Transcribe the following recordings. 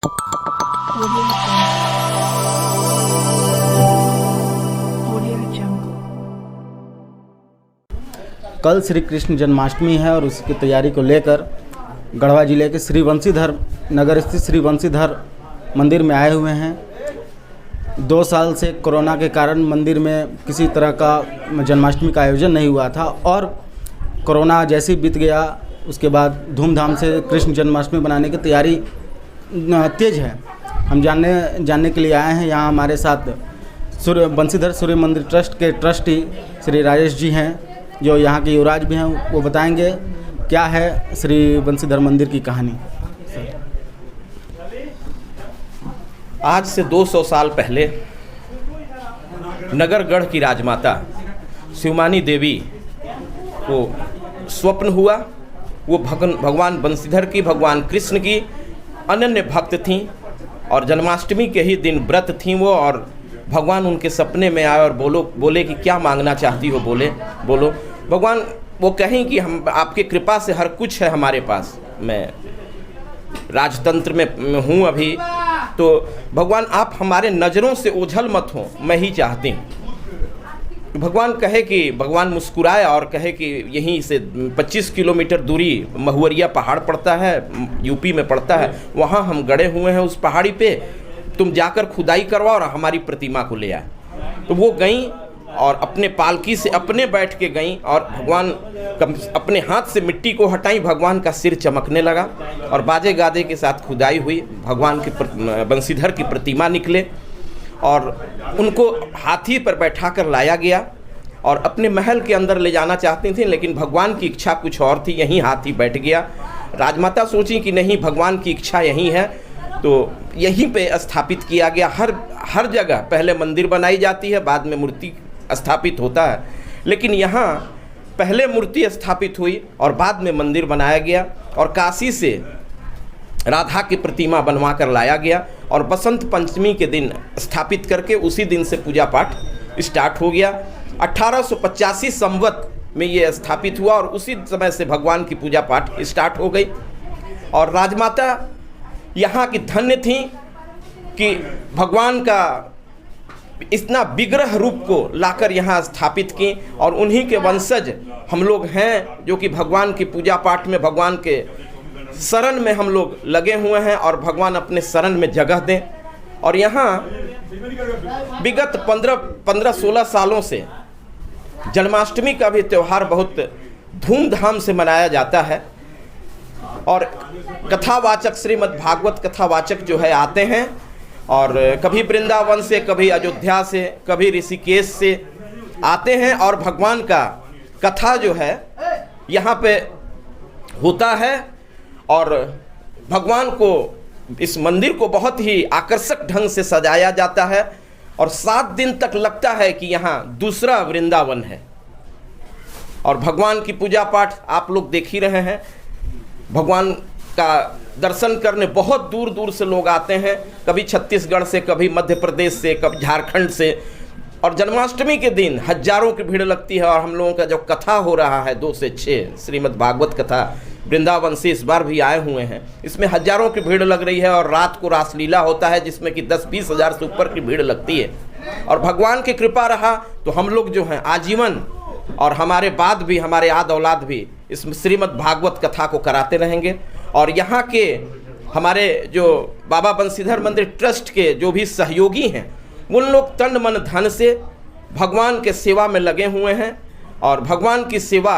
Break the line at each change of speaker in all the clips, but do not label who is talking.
Audio Jungle.
कल श्री कृष्ण जन्माष्टमी है और उसकी तैयारी को लेकर गढ़वा जिले के श्री वंशीधर नगर स्थित श्री वंशीधर मंदिर में आए हुए हैं। 2 साल से कोरोना के कारण मंदिर में किसी तरह का जन्माष्टमी का आयोजन नहीं हुआ था और कोरोना जैसे ही बीत गया उसके बाद धूमधाम से कृष्ण जन्माष्टमी बनाने की तैयारी तेज है। हम जानने के लिए आए हैं। यहाँ हमारे साथ वंशीधर सूर्य मंदिर ट्रस्ट के ट्रस्टी श्री राजेश जी हैं, जो यहाँ के युवराज भी हैं। वो बताएंगे क्या है श्री वंशीधर मंदिर की कहानी।
आज से 200 साल पहले नगरगढ़ की राजमाता शिवमानी देवी को स्वप्न हुआ। वो भगवान वंशीधर की, भगवान कृष्ण की अनन्य भक्त थीं और जन्माष्टमी के ही दिन व्रत थीं वो। और भगवान उनके सपने में आए और बोले कि क्या मांगना चाहती हो, बोलो। भगवान वो कहें कि हम आपके कृपा से हर कुछ है हमारे पास, मैं राजतंत्र में हूँ अभी, तो भगवान आप हमारे नज़रों से ओझल मत हो, मैं ही चाहती हूँ। भगवान कहे कि भगवान मुस्कुराए और कहे कि यहीं से 25 किलोमीटर दूरी महुवरिया पहाड़ पड़ता है, यूपी में पड़ता है, वहाँ हम गड़े हुए हैं उस पहाड़ी पे, तुम जाकर खुदाई करवाओ और हमारी प्रतिमा को ले आए। तो वो गईं और अपने पालकी से अपने बैठ के गईं और भगवान अपने हाथ से मिट्टी को हटाई। भगवान का सिर चमकने लगा और बाजे गाजे के साथ खुदाई हुई। भगवान के वंशीधर की प्रतिमा निकले और उनको हाथी पर बैठा कर लाया गया और अपने महल के अंदर ले जाना चाहती थी, लेकिन भगवान की इच्छा कुछ और थी। यहीं हाथी बैठ गया। राजमाता सोची कि नहीं, भगवान की इच्छा यहीं है, तो यहीं पे स्थापित किया गया। हर जगह पहले मंदिर बनाई जाती है, बाद में मूर्ति स्थापित होता है, लेकिन यहाँ पहले मूर्ति स्थापित हुई और बाद में मंदिर बनाया गया। और काशी से राधा की प्रतिमा बनवा कर लाया गया और बसंत पंचमी के दिन स्थापित करके उसी दिन से पूजा पाठ स्टार्ट हो गया। 1885 संवत में ये स्थापित हुआ और उसी समय से भगवान की पूजा पाठ स्टार्ट हो गई। और राजमाता यहाँ की धन्य थी कि भगवान का इतना विग्रह रूप को लाकर यहाँ स्थापित की और उन्हीं के वंशज हम लोग हैं, जो कि भगवान की पूजा पाठ में, भगवान के शरण में हम लोग लगे हुए हैं और भगवान अपने शरण में जगह दें। और यहाँ विगत 15-16 सालों से जन्माष्टमी का भी त्यौहार बहुत धूमधाम से मनाया जाता है और कथावाचक, श्रीमद् भागवत कथावाचक जो है आते हैं और कभी वृंदावन से, कभी अयोध्या से, कभी ऋषिकेश से आते हैं और भगवान का कथा जो है यहाँ पे होता है। और भगवान को, इस मंदिर को बहुत ही आकर्षक ढंग से सजाया जाता है और 7 दिन तक लगता है कि यहाँ दूसरा वृंदावन है। और भगवान की पूजा पाठ आप लोग देख ही रहे हैं। भगवान का दर्शन करने बहुत दूर दूर से लोग आते हैं, कभी छत्तीसगढ़ से, कभी मध्य प्रदेश से, कभी झारखंड से। और जन्माष्टमी के दिन हजारों की भीड़ लगती है। और हम लोगों का जो कथा हो रहा है 2 से 6 श्रीमद् भागवत कथा, वृंदावन से इस बार भी आए हुए हैं, इसमें हजारों की भीड़ लग रही है। और रात को रासलीला होता है जिसमें कि 10-20 हज़ार से ऊपर की भीड़ लगती है। और भगवान की कृपा रहा तो हम लोग जो हैं आजीवन और हमारे बाद भी, हमारे आद औलाद भी इस श्रीमद् भागवत कथा को कराते रहेंगे। और यहाँ के हमारे जो बाबा वंशीधर मंदिर ट्रस्ट के जो भी सहयोगी हैं, उन लोग तन मन धन से भगवान के सेवा में लगे हुए हैं और भगवान की सेवा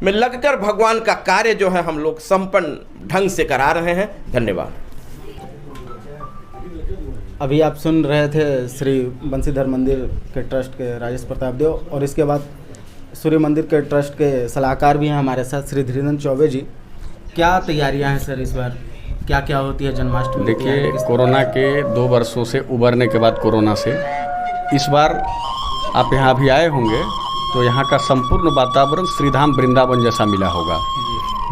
में लगकर भगवान का कार्य जो है हम लोग संपन्न ढंग से करा रहे हैं। धन्यवाद।
अभी आप सुन रहे थे श्री वंशीधर मंदिर के ट्रस्ट के राजेश प्रताप देव और इसके बाद सूर्य मंदिर के ट्रस्ट के सलाहकार भी हैं हमारे साथ श्री धीरेन्द्र चौबे जी। क्या तैयारियां हैं सर इस बार, क्या क्या होती है जन्माष्टमी?
देखिए, कोरोना के 2 वर्षों से उबरने के बाद कोरोना से इस बार आप यहाँ अभी आए होंगे तो यहाँ का संपूर्ण वातावरण श्रीधाम वृंदावन जैसा मिला होगा।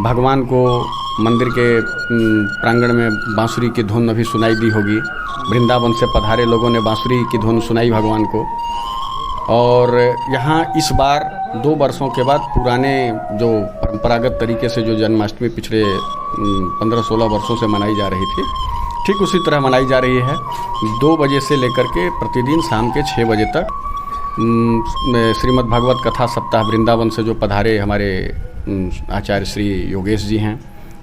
भगवान को मंदिर के प्रांगण में बांसुरी की धुन अभी सुनाई दी होगी। वृंदावन से पधारे लोगों ने बांसुरी की धुन सुनाई भगवान को। और यहाँ इस बार 2 वर्षों के बाद पुराने जो परंपरागत तरीके से जो जन्माष्टमी पिछले 15-16 वर्षों से मनाई जा रही थी, ठीक उसी तरह मनाई जा रही है। 2 बजे से लेकर के प्रतिदिन शाम के 6 बजे तक श्रीमद् भागवत कथा सप्ताह वृंदावन से जो पधारे हमारे आचार्य श्री योगेश जी हैं,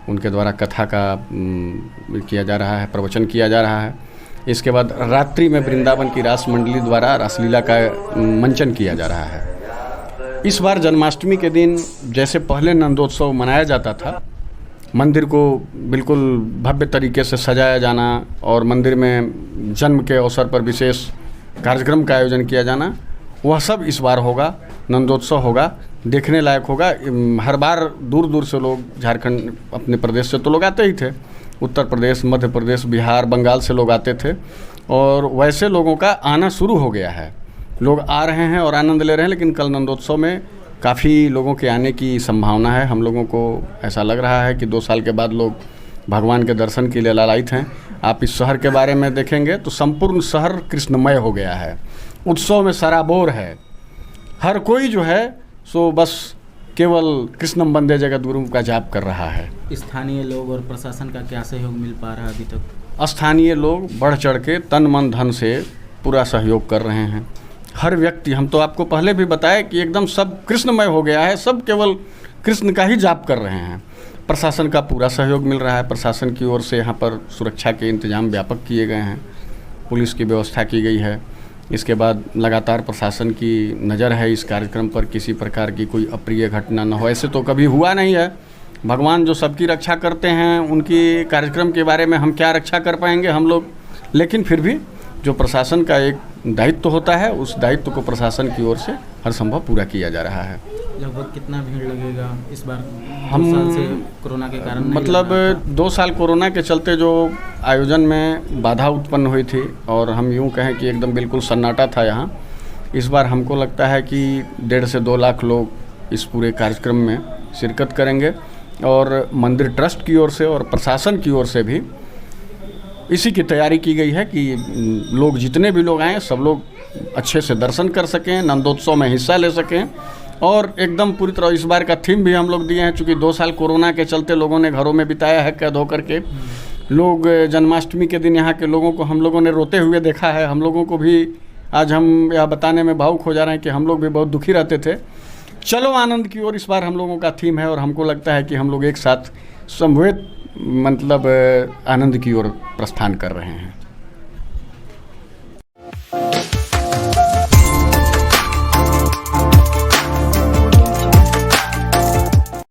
उनके द्वारा कथा का किया जा रहा है, प्रवचन किया जा रहा है। इसके बाद रात्रि में वृंदावन की रास मंडली द्वारा रासलीला का मंचन किया जा रहा है। इस बार जन्माष्टमी के दिन जैसे पहले नंदोत्सव मनाया जाता था, मंदिर को बिल्कुल भव्य तरीके से सजाया जाना और मंदिर में जन्म के अवसर पर विशेष कार्यक्रम का आयोजन किया जाना, वह सब इस बार होगा। नंदोत्सव होगा, देखने लायक होगा। हर बार दूर दूर से लोग, झारखंड अपने प्रदेश से तो लोग आते ही थे, उत्तर प्रदेश, मध्य प्रदेश, बिहार, बंगाल से लोग आते थे और वैसे लोगों का आना शुरू हो गया है। लोग आ रहे हैं और आनंद ले रहे हैं। लेकिन कल नंदोत्सव में काफ़ी लोगों के आने की संभावना है। हम लोगों को ऐसा लग रहा है कि 2 साल के बाद लोग भगवान के दर्शन के लिए लालायित हैं। आप इस शहर के बारे में देखेंगे तो संपूर्ण शहर कृष्णमय हो गया है, उत्सव में सराबोर है। हर कोई जो है सो बस केवल कृष्णम वंदे जगत गुरु का जाप कर रहा है।
स्थानीय लोग और प्रशासन का क्या सहयोग मिल पा रहा है अभी तक?
स्थानीय लोग बढ़ चढ़ के तन मन धन से पूरा सहयोग कर रहे हैं। हर व्यक्ति, हम तो आपको पहले भी बताया कि एकदम सब कृष्णमय हो गया है, सब केवल कृष्ण का ही जाप कर रहे हैं। प्रशासन का पूरा सहयोग मिल रहा है। प्रशासन की ओर से यहाँ पर सुरक्षा के इंतजाम व्यापक किए गए हैं, पुलिस की व्यवस्था की गई है। इसके बाद लगातार प्रशासन की नज़र है इस कार्यक्रम पर, किसी प्रकार की कोई अप्रिय घटना न हो। ऐसे तो कभी हुआ नहीं है। भगवान जो सबकी रक्षा करते हैं, उनकी कार्यक्रम के बारे में हम क्या रक्षा कर पाएंगे हम लोग। लेकिन फिर भी जो प्रशासन का एक दायित्व होता है, उस दायित्व को प्रशासन की ओर से हर संभव पूरा किया जा रहा है।
लगभग कितना भीड़ लगेगा इस बार?
हम
2 साल से कोरोना के कारण नहीं
मतलब
लग रहा था।
2 साल कोरोना के चलते जो आयोजन में बाधा उत्पन्न हुई थी और हम यूँ कहें कि एकदम बिल्कुल सन्नाटा था यहाँ, इस बार हमको लगता है कि 1.5 से 2 लाख लोग इस पूरे कार्यक्रम में शिरकत करेंगे। और मंदिर ट्रस्ट की ओर से और प्रशासन की ओर से भी इसी की तैयारी की गई है कि लोग, जितने भी लोग आएँ, सब लोग अच्छे से दर्शन कर सकें, नंदोत्सव में हिस्सा ले सकें। और एकदम पूरी तरह इस बार का थीम भी हम लोग दिए हैं, चूँकि 2 साल कोरोना के चलते लोगों ने घरों में बिताया है कैद होकर के। लोग जन्माष्टमी के दिन यहाँ के लोगों को हम लोगों ने रोते हुए देखा है। हम लोगों को भी आज हम यह बताने में भावुक हो जा रहे हैं कि हम लोग भी बहुत दुखी रहते थे। चलो आनंद की ओर इस बार हम लोगों का थीम है और हमको लगता है कि हम लोग एक साथ समवेत मतलब आनंद की ओर प्रस्थान कर रहे हैं।